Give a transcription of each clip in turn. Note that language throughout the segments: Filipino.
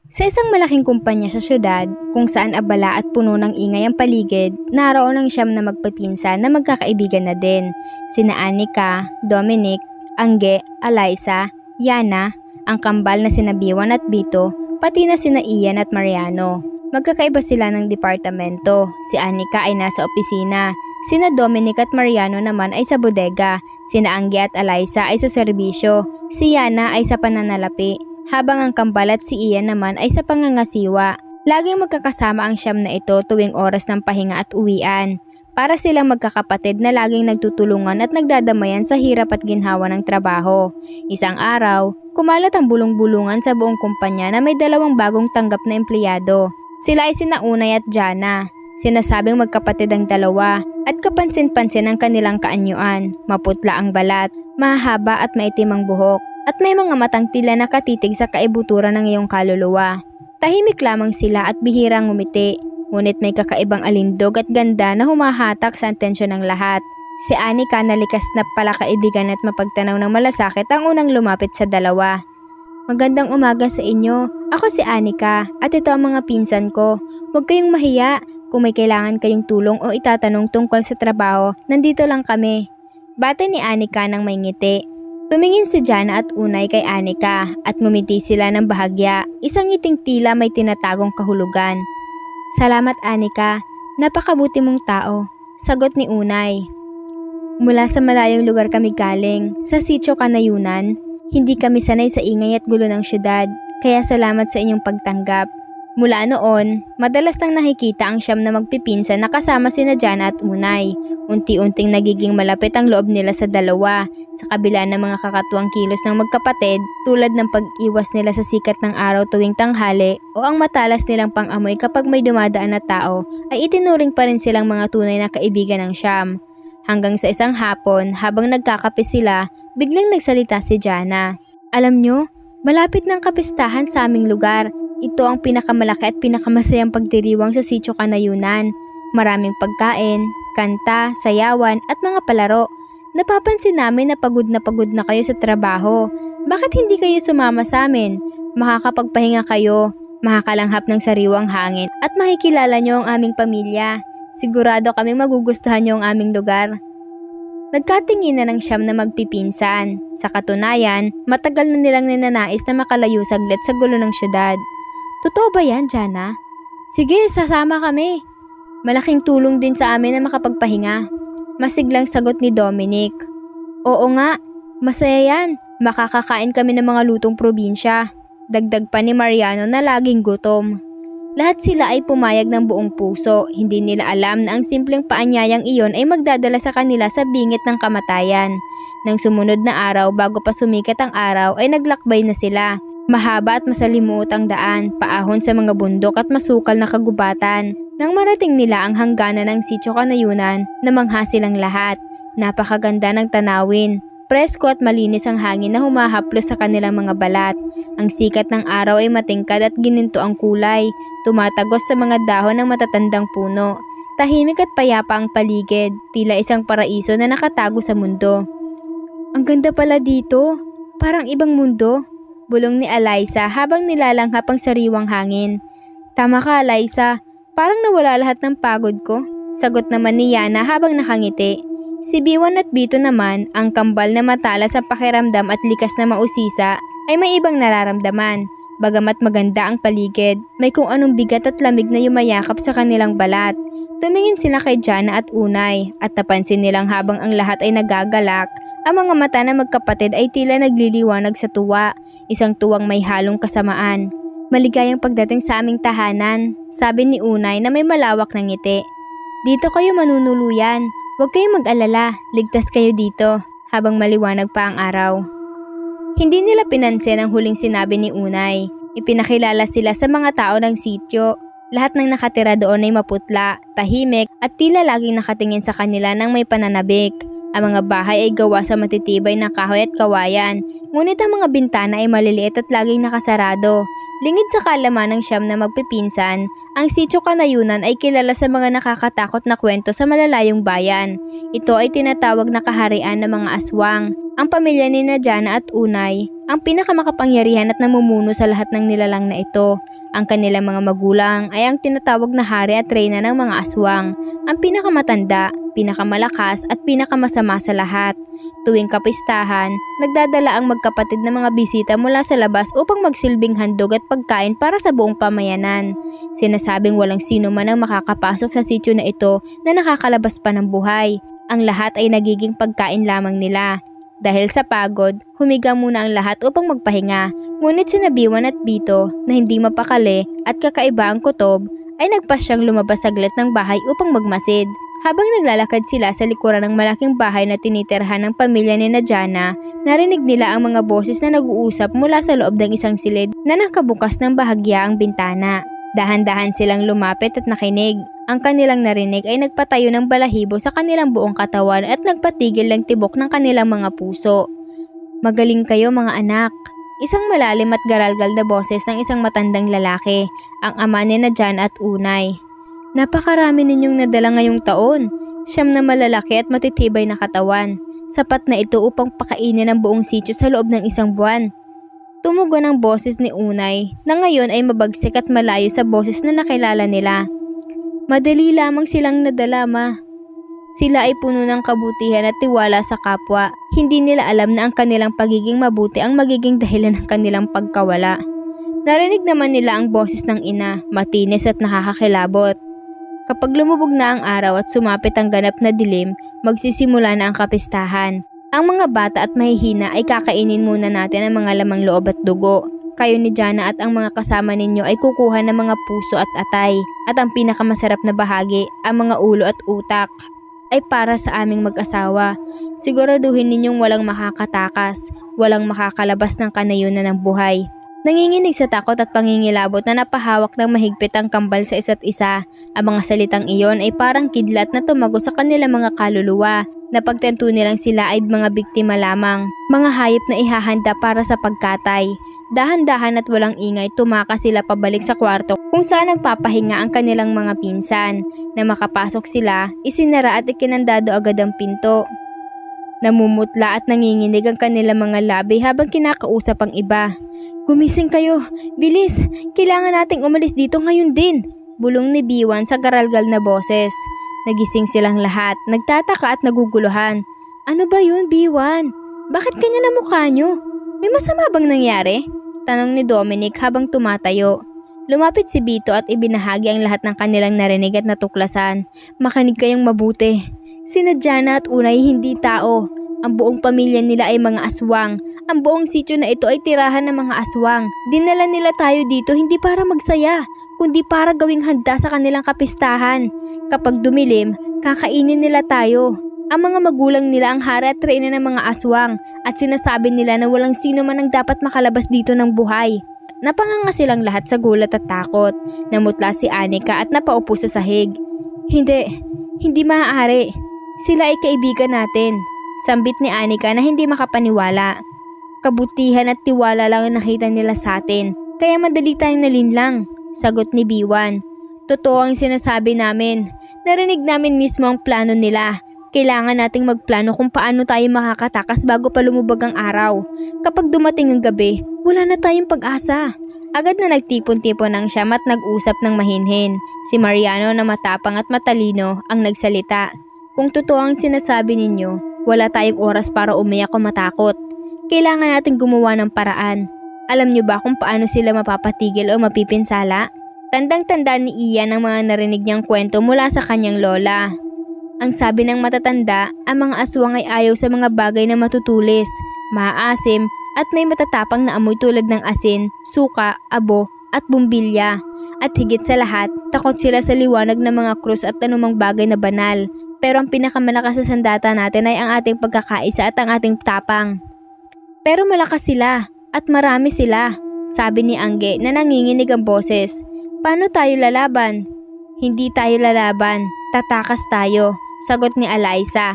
Sa isang malaking kumpanya sa syudad, kung saan abala at puno ng ingay ang paligid, naroon ang siyam na magpipinsan na magkakaibigan na din. Sina Anika, Dominic, Angge, Alyssa, Yana, ang kambal na sina Biwan at Bito, pati na sina Ian at Mariano. Magkakaiba sila ng departamento. Si Anika ay nasa opisina. Sina Dominic at Mariano naman ay sa bodega. Sina Angge at Alyssa ay sa serbisyo. Si Yana ay sa pananalapi, habang ang kambal at si Ian naman ay sa pangangasiwa. Laging magkakasama ang siyam na ito tuwing oras ng pahinga at uwian. Para silang magkakapatid na laging nagtutulungan at nagdadamayan sa hirap at ginhawa ng trabaho. Isang araw, kumalat ang bulong-bulungan sa buong kumpanya na may dalawang bagong tanggap na empleyado. Sila ay sina Unay at Jana. Sinasabing magkapatid ang dalawa at kapansin-pansin ang kanilang kaanyuan. Maputla ang balat, mahaba at maitim ang buhok, at may mga matang tila nakatitig sa kaibuturan ng iyong kaluluwa. Tahimik lamang sila at bihirang ngumiti, ngunit may kakaibang alindog at ganda na humahatak sa atensyon ng lahat. Si Anika na likas na palakaibigan at mapagtanaw ng malasakit ang unang lumapit sa dalawa. Magandang umaga sa inyo. Ako si Anika at ito ang mga pinsan ko. Huwag kayong mahiya. Kung may kailangan kayong tulong o itatanong tungkol sa trabaho, nandito lang kami. Bate ni Anika nang may ngiti. Tumingin si Jana at Unay kay Anika at ngumiti sila ng bahagya, isang ngiting tila may tinatagong kahulugan. Salamat Anika, napakabuti mong tao, sagot ni Unay. Mula sa malayong lugar kami galing, sa Sitio Kanayunan. Hindi kami sanay sa ingay at gulo ng syudad, kaya salamat sa inyong pagtanggap. Mula noon, madalas nang nakikita ang siyam na magpipinsan na kasama sina Jana at Unay. Unti-unting nagiging malapit ang loob nila sa dalawa, sa kabila ng mga kakatuwang kilos ng magkapatid tulad ng pag-iwas nila sa sikat ng araw tuwing tanghali o ang matalas nilang pang-amoy kapag may dumadaan na tao, ay itinuring pa rin silang mga tunay na kaibigan ng siyam. Hanggang sa isang hapon, habang nagkakape sila, biglang nagsalita si Jana. Alam nyo, malapit ng kapistahan sa aming lugar. Ito ang pinakamalaki at pinakamasayang pagdiriwang sa Sitio Kanayunan. Maraming pagkain, kanta, sayawan at mga palaro. Napapansin namin na pagod na kayo sa trabaho. Bakit hindi kayo sumama sa amin? Makakapagpahinga kayo, makakalanghap ng sariwang hangin at makikilala nyo ang aming pamilya. Sigurado kaming magugustuhan nyo ang aming lugar. Nagkatingin na ng siyam na magpipinsan. Sa katunayan, matagal na nilang ninanais na makalayo saglit sa gulo ng syudad. Totoo ba yan, Jana? Sige, sasama kami. Malaking tulong din sa amin na makapagpahinga. Masiglang sagot ni Dominic. Oo nga, masaya yan. Makakakain kami ng mga lutong probinsya. Dagdag pa ni Mariano na laging gutom. Lahat sila ay pumayag ng buong puso. Hindi nila alam na ang simpleng paanyayang iyon ay magdadala sa kanila sa bingit ng kamatayan. Nang sumunod na araw bago pa sumikat ang araw ay naglakbay na sila. Mahaba at masalimuot ang daan, paahon sa mga bundok at masukal na kagubatan. Nang marating nila ang hangganan ng Sitio Kanayunan, namangha silang lahat. Napakaganda ng tanawin. Presko at malinis ang hangin na humahaplos sa kanilang mga balat. Ang sikat ng araw ay matingkad at gininto ang kulay, tumatagos sa mga dahon ng matatandang puno. Tahimik at payapa ang paligid, tila isang paraiso na nakatago sa mundo. Ang ganda pala dito, parang ibang mundo, bulong ni Alyssa habang nilalanghap ang sariwang hangin. Tama ka Alyssa, parang nawala lahat ng pagod ko, sagot naman ni Yana habang nakangiti. Si Biwan at Bito naman, ang kambal na matalas sa pakiramdam at likas na mausisa, ay may ibang nararamdaman. Bagamat maganda ang paligid, may kung anong bigat at lamig na yumayakap sa kanilang balat. Tumingin sila kay Jana at Unay at napansin nilang habang ang lahat ay nagagalak, ang mga mata na magkapatid ay tila nagliliwanag sa tuwa, isang tuwang may halong kasamaan. Maligayang pagdating sa aming tahanan, sabi ni Unay na may malawak na ngiti. Dito kayo manunuluyan. Huwag kayong mag-alala, ligtas kayo dito, habang maliwanag pa ang araw. Hindi nila pinansin ang huling sinabi ni Unay. Ipinakilala sila sa mga tao ng sitio. Lahat ng nakatira doon ay maputla, tahimik at tila laging nakatingin sa kanila ng may pananabik. Ang mga bahay ay gawa sa matitibay na kahoy at kawayan, ngunit ang mga bintana ay maliliit at laging nakasarado. Lingid sa kaalaman ng siyam na magpipinsan, ang Sitio Kanayunan ay kilala sa mga nakakatakot na kwento sa malalayong bayan. Ito ay tinatawag na kaharian ng mga aswang. Ang pamilya ni Jana at Unay, ang pinakamakapangyarihan at namumuno sa lahat ng nilalang na ito. Ang kanilang mga magulang ay ang tinatawag na hari at reyna ng mga aswang, ang pinakamatanda, pinakamalakas at pinakamasama sa lahat. Tuwing kapistahan, nagdadala ang magkapatid na mga bisita mula sa labas upang magsilbing handog at pagkain para sa buong pamayanan. Sinasabing walang sino man ang makakapasok sa sitio na ito na nakakalabas pa ng buhay. Ang lahat ay nagiging pagkain lamang nila. Dahil sa pagod, humiga muna ang lahat upang magpahinga. Ngunit sina Biwan at Bito na hindi mapakali at kakaiba ang kutob ay nagpasyang lumabas saglit ng bahay upang magmasid. Habang naglalakad sila sa likuran ng malaking bahay na tinitirhan ng pamilya ni Jana, narinig nila ang mga boses na nag-uusap mula sa loob ng isang silid na nakabukas ng bahagya ang bintana. Dahan-dahan silang lumapit at nakinig. Ang kanilang narinig ay nagpatayo ng balahibo sa kanilang buong katawan at nagpatigil ng tibok ng kanilang mga puso. "Magaling kayo mga anak." Isang malalim at garalgal na boses ng isang matandang lalaki, ang ama ni Jan at Unay. "Napakarami ninyong nadala ngayong taon. 9 na malalaki at matitibay na katawan. Sapat na ito upang pakainin ang buong sitio sa loob ng 1 buwan. Tumugon ang boses ni Unay na ngayon ay mabagsik at malayo sa boses na nakilala nila. "Madali lamang silang nadala, ma. Sila ay puno ng kabutihan at tiwala sa kapwa. Hindi nila alam na ang kanilang pagiging mabuti ang magiging dahilan ng kanilang pagkawala." Narinig naman nila ang boses ng ina, matinis at nakakakilabot. Kapag lumubog na ang araw at sumapit ang ganap na dilim, magsisimula na ang kapistahan. Ang mga bata at mahihina ay kakainin muna natin ang mga lamang loob at dugo. Kayo ni Jana at ang mga kasama ninyo ay kukuha ng mga puso at atay. At ang pinakamasarap na bahagi, ang mga ulo at utak, ay para sa aming mag-asawa. Siguraduhin ninyong walang makakatakas, walang makakalabas ng kanayunan ng buhay. Nanginginig sa takot at pangingilabot na napahawak ng mahigpit ang kambal sa isa't isa. Ang mga salitang iyon ay parang kidlat na tumago sa kanilang mga kaluluwa. Napagtanto nilang sila ay mga biktima lamang, mga hayop na ihahanda para sa pagkatay. Dahan-dahan at walang ingay tumakas sila pabalik sa kwarto kung saan nagpapahinga ang kanilang mga pinsan. Na makapasok sila, isinara at ikinandado agad ang pinto. Namumutla at nanginginig ang kanilang mga labi habang kinakausap ang iba. "Gumising kayo! Bilis! Kailangan nating umalis dito ngayon din!" Bulong ni Biwan sa garalgal na boses. Nagising silang lahat, nagtataka at naguguluhan. "Ano ba yun, Biwan? Bakit kanya na mukha nyo? May masama bang nangyari?" Tanong ni Dominic habang tumatayo. Lumapit si Bito at ibinahagi ang lahat ng kanilang narinig at natuklasan. "Makinig kayong mabuti. Sina Jana at Unay hindi tao. Ang buong pamilya nila ay mga aswang. Ang buong sitio na ito ay tirahan ng mga aswang. Dinala nila tayo dito hindi para magsaya, kundi para gawing handa sa kanilang kapistahan. Kapag dumilim, kakainin nila tayo. Ang mga magulang nila ang hari at reyna ng mga aswang at sinasabi nila na walang sino man ang dapat makalabas dito ng buhay." Napanganga silang lahat sa gulat at takot. Namutla si Anika at napaupo sa sahig. Hindi maaari. Sila ay kaibigan natin." Sambit ni Anika na hindi makapaniwala. "Kabutihan at tiwala lang ang nakita nila sa atin, kaya madali tayong nalinlang," sagot ni Biwan. "Totoo ang sinasabi namin. Narinig namin mismo ang plano nila. Kailangan nating magplano kung paano tayo makakatakas bago pa lumubog ang araw. Kapag dumating ang gabi, wala na tayong pag-asa." Agad na nagtipon-tipon ang siyam at nag-usap ng mahinhin. Si Mariano na matapang at matalino ang nagsalita. "Kung totoo ang sinasabi ninyo, wala tayong oras para umiyak o matakot. Kailangan nating gumawa ng paraan. Alam niyo ba kung paano sila mapapatigil o mapipinsala?" Tandang-tanda ni Ian ang mga narinig niyang kwento mula sa kanyang lola. Ang sabi ng matatanda, ang mga aswang ay ayaw sa mga bagay na matutulis, maaasim at may matatapang na amoy tulad ng asin, suka, abo at bumbilya. At higit sa lahat, takot sila sa liwanag ng mga krus at anumang bagay na banal. Pero ang pinakamalakas na sandata natin ay ang ating pagkakaisa at ang ating tapang. "Pero malakas sila at marami sila," sabi ni Angge na nanginginig ang boses. "Paano tayo lalaban?" "Hindi tayo lalaban, tatakas tayo," sagot ni Eliza.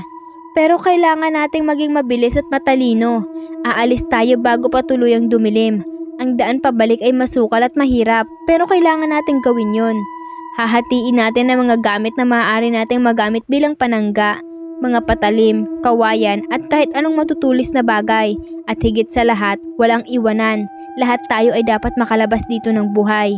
"Pero kailangan nating maging mabilis at matalino. Aalis tayo bago pa tuluyang dumilim. Ang daan pabalik ay masukal at mahirap, pero kailangan nating gawin yun. Hahatiin natin ang mga gamit na maaari nating magamit bilang panangga, mga patalim, kawayan at kahit anong matutulis na bagay. At higit sa lahat, walang iwanan. Lahat tayo ay dapat makalabas dito ng buhay."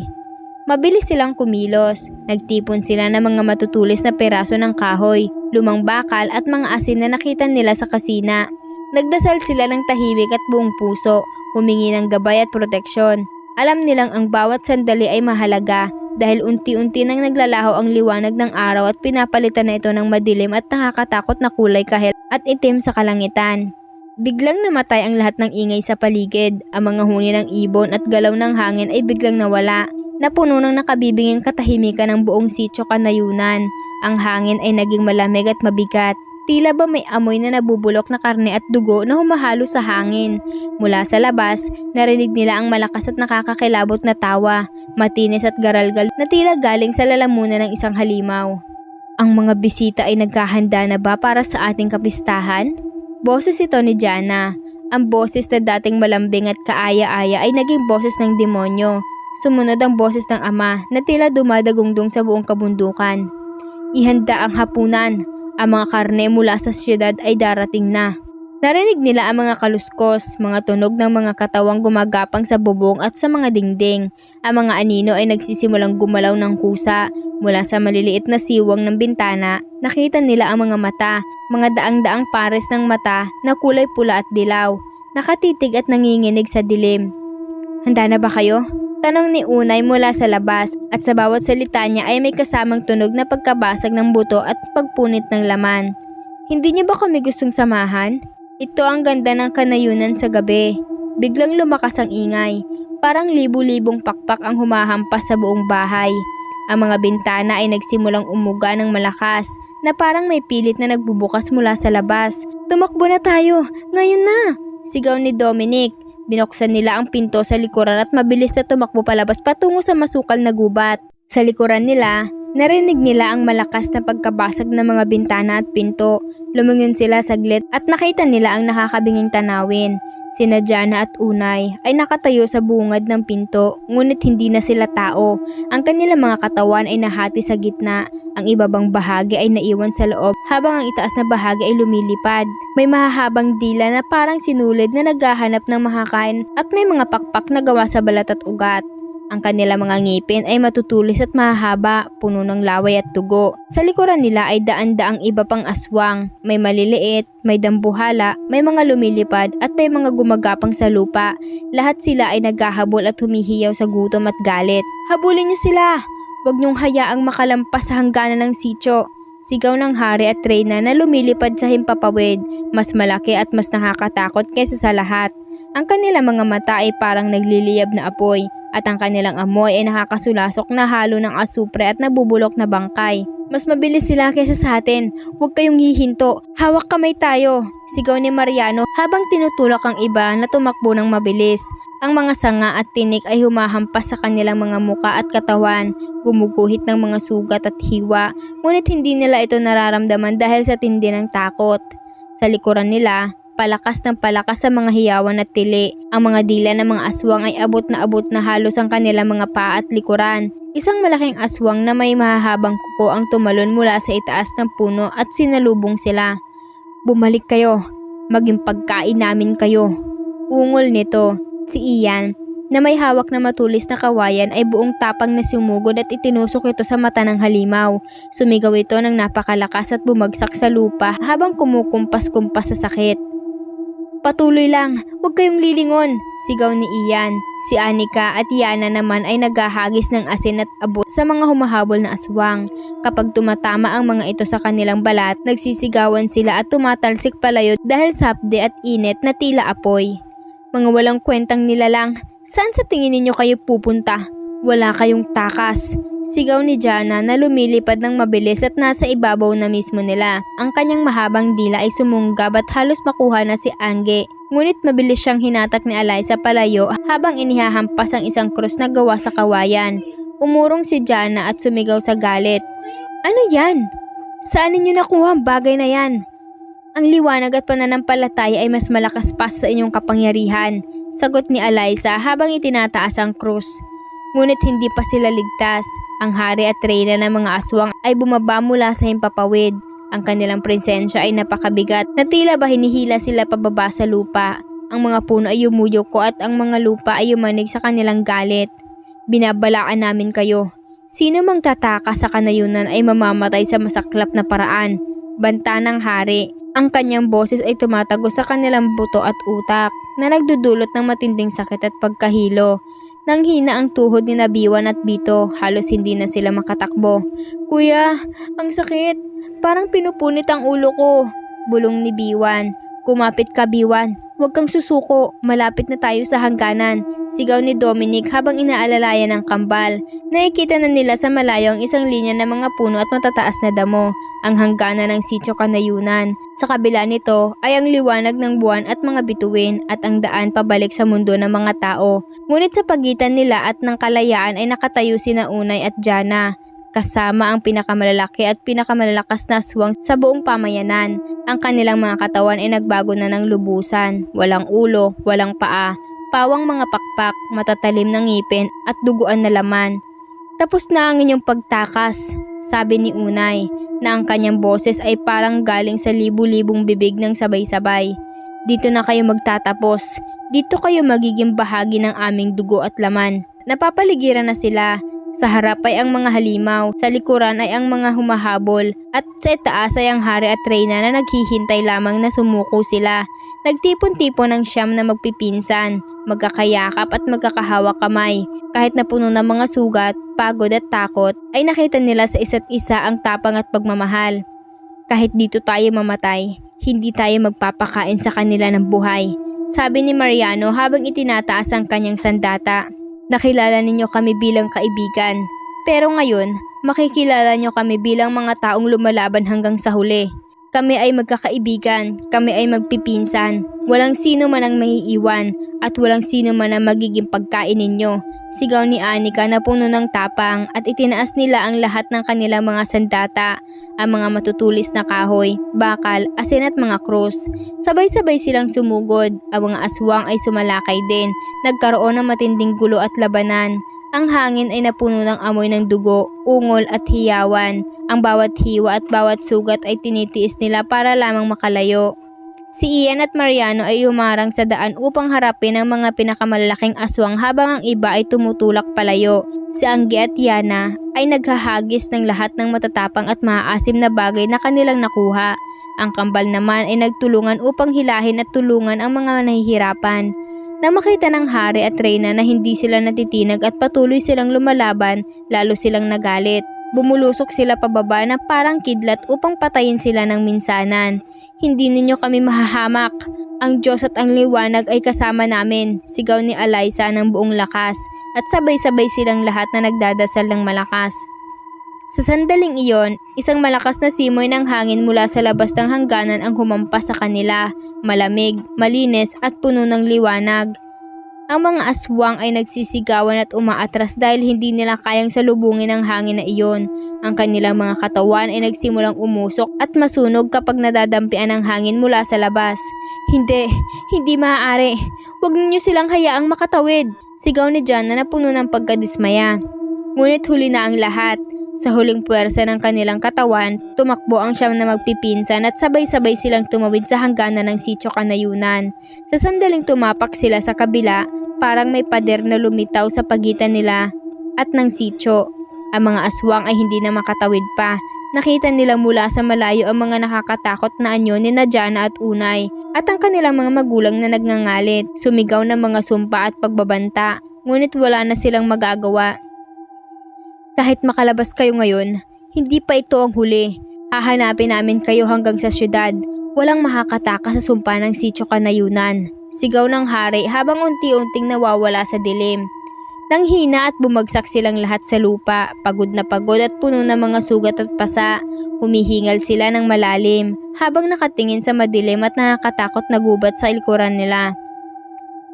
Mabilis silang kumilos. Nagtipon sila ng mga matutulis na peraso ng kahoy, lumang bakal at mga asin na nakita nila sa kusina. Nagdasal sila ng tahimik at buong puso, humingi ng gabay at proteksyon. Alam nilang ang bawat sandali ay mahalaga dahil unti-unti nang naglalaho ang liwanag ng araw at pinapalitan na ito ng madilim at nakakatakot na kulay kahel at itim sa kalangitan. Biglang namatay ang lahat ng ingay sa paligid. Ang mga huni ng ibon at galaw ng hangin ay biglang nawala. Napuno ng nakabibinging katahimikan ng buong sitio kanayunan. Ang hangin ay naging malamig at mabigat. Tila ba may amoy na nabubulok na karne at dugo na humahalo sa hangin. Mula sa labas, narinig nila ang malakas at nakakakilabot na tawa, matinis at garalgal na tila galing sa lalamunan ng isang halimaw. Ang mga bisita ay naghahanda na ba para sa ating kapistahan? Boses ito ni Jana. Ang boses na dating malambing at kaaya-aya ay naging boses ng demonyo. Sumunod ang boses ng ama na tila dumadagungdong sa buong kabundukan. Ihanda ang hapunan. Ang mga karne mula sa siyudad ay darating na. Narinig nila ang mga kaluskos, mga tunog ng mga katawang gumagapang sa bubong at sa mga dingding. Ang mga anino ay nagsisimulang gumalaw ng kusa. Mula sa maliliit na siwang ng bintana, nakita nila ang mga mata, mga daang-daang pares ng mata na kulay pula at dilaw, nakatitig at nanginginig sa dilim. Handa na ba kayo? Tanong ni Unay mula sa labas at sa bawat salita niya ay may kasamang tunog na pagkabasag ng buto at pagpunit ng laman. Hindi niyo ba kami gustong samahan? Ito ang ganda ng kanayunan sa gabi. Biglang lumakas ang ingay. Parang libu-libong pakpak ang humahampas sa buong bahay. Ang mga bintana ay nagsimulang umuga ng malakas na parang may pilit na nagbubukas mula sa labas. Tumakbo na tayo! Ngayon na! Sigaw ni Dominic. Binuksan nila ang pinto sa likuran at mabilis na tumakbo palabas patungo sa masukal na gubat. Sa likuran nila, narinig nila ang malakas na pagkabasag ng mga bintana at pinto. Lumingon sila saglit at nakita nila ang nakakabinging tanawin. Sina Jana at Unay ay nakatayo sa bungad ng pinto, ngunit hindi na sila tao. Ang kanilang mga katawan ay nahati sa gitna. Ang ibabang bahagi ay naiwan sa loob habang ang itaas na bahagi ay lumilipad. May mahahabang dila na parang sinulid na naghahanap ng makakain at may mga pakpak na gawa sa balat at ugat. Ang kanilang mga ngipin ay matutulis at mahahaba, puno ng laway at dugo. Sa likuran nila ay daan-daang iba pang aswang. May maliliit, may dambuhala, may mga lumilipad at may mga gumagapang sa lupa. Lahat sila ay naghahabol at humihiyaw sa gutom at galit. Habulin niyo sila! Huwag niyong hayaang makalampas sa hangganan ng sitio. Sigaw ng hari at reyna na lumilipad sa himpapawid, mas malaki at mas nakakatakot kaysa sa lahat. Ang kanilang mga mata ay parang nagliliyab na apoy at ang kanilang amoy ay nakakasulasok na halo ng asupre at nabubulok na bangkay. Mas mabilis sila kaysa sa atin. Huwag kayong hihinto. Hawak kamay tayo. Sigaw ni Mariano habang tinutulak ang iba na tumakbo ng mabilis. Ang mga sanga at tinik ay humahampas sa kanilang mga muka at katawan, gumuguhit ng mga sugat at hiwa, ngunit hindi nila ito nararamdaman dahil sa tindi ng takot. Sa likuran nila, palakas ng palakas sa mga hiyawan at tili. Ang mga dila ng mga aswang ay abot na halos ang kanilang mga paa at likuran. Isang malaking aswang na may mahahabang kuko ang tumalon mula sa itaas ng puno at sinalubong sila. Bumalik kayo, maging pagkain namin kayo. Ungol nito. Si Ian, na may hawak na matulis na kawayan ay buong tapang na sumugod at itinusok ito sa mata ng halimaw. Sumigaw ito ng napakalakas at bumagsak sa lupa habang kumukumpas-kumpas sa sakit. Patuloy lang, huwag kayong lilingon, sigaw ni Ian. Si Anika at Yana naman ay naghahagis ng asin at abot sa mga humahabol na aswang. Kapag tumatama ang mga ito sa kanilang balat, nagsisigawan sila at tumatalsik palayo dahil sa hapde at init na tila apoy. Mga walang kwentang nilalang, saan sa tingin ninyo kayo pupunta? Wala kayong takas. Sigaw ni Jana na lumilipad ng mabilis at nasa ibabaw na mismo nila. Ang kanyang mahabang dila ay sumunggab at halos makuha na si Angge. Ngunit mabilis siyang hinatak ni Eliza palayo habang inihahampas ang isang krus na gawa sa kawayan. Umurong si Jana at sumigaw sa galit. Ano yan? Saan ninyo nakuha ang bagay na yan? Ang liwanag at pananampalataya ay mas malakas pa sa inyong kapangyarihan, sagot ni Eliza habang itinataas ang krus. Ngunit hindi pa sila ligtas. Ang hari at reyna ng mga aswang ay bumaba mula sa himpapawid. Ang kanilang presensya ay napakabigat na tila ba hinihila sila pababa sa lupa. Ang mga puno ay yumuyuko at ang mga lupa ay yumanig sa kanilang galit. Binabalaan namin kayo. Sino mang tataka sa kanayunan ay mamamatay sa masaklap na paraan. Banta ng hari. Ang kanyang boses ay tumatagos sa kanilang buto at utak na nagdudulot ng matinding sakit at pagkahilo. Nang hina ang tuhod ni Biwan at Bito, halos hindi na sila makatakbo. Kuya, ang sakit. Parang pinupunit ang ulo ko. Bulong ni Biwan. Kumapit ka, Biwan. Huwag kang susuko. Malapit na tayo sa hangganan. Sigaw ni Dominic habang inaalalayan ng kambal. Nakikita na nila sa malayo ang isang linya ng mga puno at matataas na damo. Ang hangganan ng Sitio Kanayunan. Sa kabila nito ay ang liwanag ng buwan at mga bituin at ang daan pabalik sa mundo ng mga tao. Ngunit sa pagitan nila at ng kalayaan ay nakatayo sina Unay at Jana. Kasama ang pinakamalalaki at pinakamalalakas na aswang sa buong pamayanan. Ang kanilang mga katawan ay nagbago na ng lubusan. Walang ulo, walang paa, pawang mga pakpak, matatalim na ngipin at duguan na laman. Tapos na ang inyong pagtakas, sabi ni Unay, na ang kanyang boses ay parang galing sa libu-libong bibig ng sabay-sabay. Dito na kayo magtatapos. Dito kayo magiging bahagi ng aming dugo at laman. Napapaligiran na sila. Sa harap ay ang mga halimaw, sa likuran ay ang mga humahabol, at sa itaas ay ang hari at reyna na naghihintay lamang na sumuko sila. Nagtipon-tipon ang siyam na magpipinsan, magkakayakap at magkakahawak kamay. Kahit na puno ng mga sugat, pagod at takot, ay nakita nila sa isa't isa ang tapang at pagmamahal. Kahit dito tayo mamatay, hindi tayo magpapakain sa kanila ng buhay, sabi ni Mariano habang itinataas ang kanyang sandata. Nakilala ninyo kami bilang kaibigan, pero ngayon makikilala nyo kami bilang mga taong lumalaban hanggang sa huli. Kami ay magkakaibigan, kami ay magpipinsan, walang sino man ang maiiwan at walang sino man ang magiging pagkain ninyo. Sigaw ni Anika na puno ng tapang at itinaas nila ang lahat ng kanilang mga sandata, ang mga matutulis na kahoy, bakal, asin at mga krus. Sabay-sabay silang sumugod, ang mga aswang ay sumalakay din, nagkaroon ng matinding gulo at labanan. Ang hangin ay napuno ng amoy ng dugo, ungol at hiyawan. Ang bawat hiwa at bawat sugat ay tinitiis nila para lamang makalayo. Si Ian at Mariano ay humarang sa daan upang harapin ang mga pinakamalalaking aswang habang ang iba ay tumutulak palayo. Si Angge at Yana ay naghahagis ng lahat ng matatapang at maaasim na bagay na kanilang nakuha. Ang kambal naman ay nagtulungan upang hilahin at tulungan ang mga nahihirapan. Nang makita ng hari at reyna na hindi sila natitinag at patuloy silang lumalaban, lalo silang nagalit. Bumulusok sila pababa na parang kidlat upang patayin sila ng minsanan. Hindi ninyo kami mahahamak. Ang Diyos at ang liwanag ay kasama namin, sigaw ni Alyssa ng buong lakas at sabay-sabay silang lahat na nagdadasal ng malakas. Sa sandaling iyon, isang malakas na simoy ng hangin mula sa labas ng hangganan ang humampas sa kanila, malamig, malinis at puno ng liwanag. Ang mga aswang ay nagsisigawan at umaatras dahil hindi nila kayang salubungin ang hangin na iyon. Ang kanilang mga katawan ay nagsimulang umusok at masunog kapag nadadampian ng hangin mula sa labas. Hindi maaari. Huwag ninyo silang hayaang makatawid, sigaw ni John na napuno ng pagkadismaya. Ngunit huli na ang lahat. Sa huling puwersa ng kanilang katawan, tumakbo ang siyam na magpipinsan at sabay-sabay silang tumawid sa hangganan ng Sitio Kanayunan. Sa sandaling tumapak sila sa kabila, parang may pader na lumitaw sa pagitan nila at ng sitio. Ang mga aswang ay hindi na makatawid pa. Nakita nila mula sa malayo ang mga nakakatakot na anyo ni Jana at Unay at ang kanilang mga magulang na nagngangalit, sumigaw ng mga sumpa at pagbabanta, ngunit wala na silang magagawa. Kahit makalabas kayo ngayon, hindi pa ito ang huli. Hahanapin namin kayo hanggang sa syudad. Walang makakatakas sa sumpa ng Sitio Kanayunan, sigaw ng hari habang unti-unting nawawala sa dilim. Nang hina at bumagsak silang lahat sa lupa, pagod na pagod at puno ng mga sugat at pasa, humihingal sila ng malalim habang nakatingin sa madilim at nakakatakot na gubat sa likuran nila.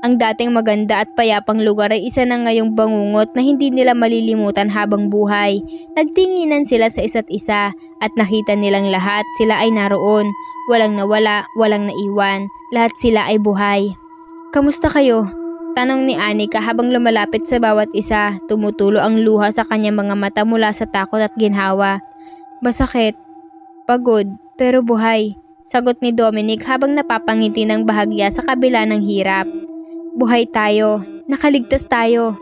Ang dating maganda at payapang lugar ay isa na ngayong bangungot na hindi nila malilimutan habang buhay. Nagtinginan sila sa isa't isa at nakita nilang lahat sila ay naroon. Walang nawala, walang naiwan. Lahat sila ay buhay. Kamusta kayo? Tanong ni Anika habang lumalapit sa bawat isa. Tumutulo ang luha sa kanyang mga mata mula sa takot at ginhawa. Masakit, pagod, pero buhay. Sagot ni Dominic habang napapangiti ng bahagya sa kabila ng hirap. Buhay tayo, nakaligtas tayo.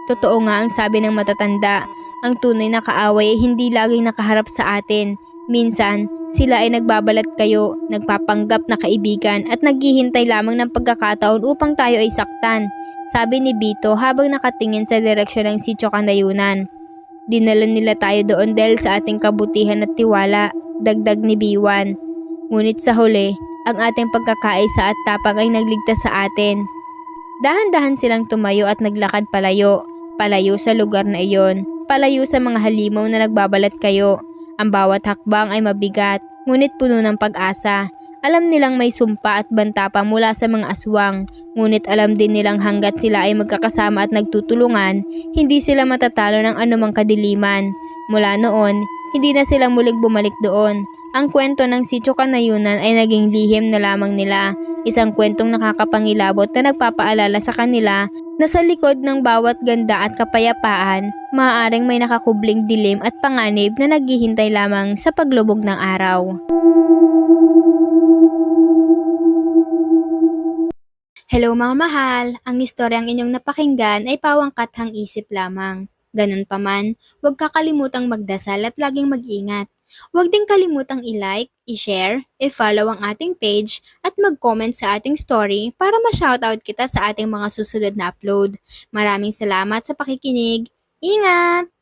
Totoo nga ang sabi ng matatanda, ang tunay na kaaway ay hindi laging nakaharap sa atin. Minsan, sila ay nagbabalat kayo, nagpapanggap na kaibigan at naghihintay lamang ng pagkakataon upang tayo ay saktan. Sabi ni Bito habang nakatingin sa direksyon ng Sitio Kanayunan. Dinala nila tayo doon dahil sa ating kabutihan at tiwala, dagdag ni Biwan. Ngunit sa huli, ang ating pagkakaisa at tapang ay nagligtas sa atin. Dahan-dahan silang tumayo at naglakad palayo. Palayo sa lugar na iyon. Palayo sa mga halimaw na nagbabalat kayo. Ang bawat hakbang ay mabigat, ngunit puno ng pag-asa. Alam nilang may sumpa at banta pa mula sa mga aswang, ngunit alam din nilang hanggat sila ay magkakasama at nagtutulungan, hindi sila matatalo ng anumang kadiliman. Mula noon, hindi na sila muling bumalik doon. Ang kwento ng Sitio Kanayunan ay naging lihim na lamang nila, isang kwentong nakakapangilabot na nagpapaalala sa kanila na sa likod ng bawat ganda at kapayapaan, maaaring may nakakubling dilim at panganib na naghihintay lamang sa paglubog ng araw. Hello mga mahal! Ang istoryang inyong napakinggan ay pawang-kathang isip lamang. Ganun pa man, huwag kakalimutang magdasal at laging mag-ingat. Huwag din kalimutang i-like, i-share, i-follow ang ating page at mag-comment sa ating story para ma-shoutout kita sa ating mga susunod na upload. Maraming salamat sa pakikinig. Ingat!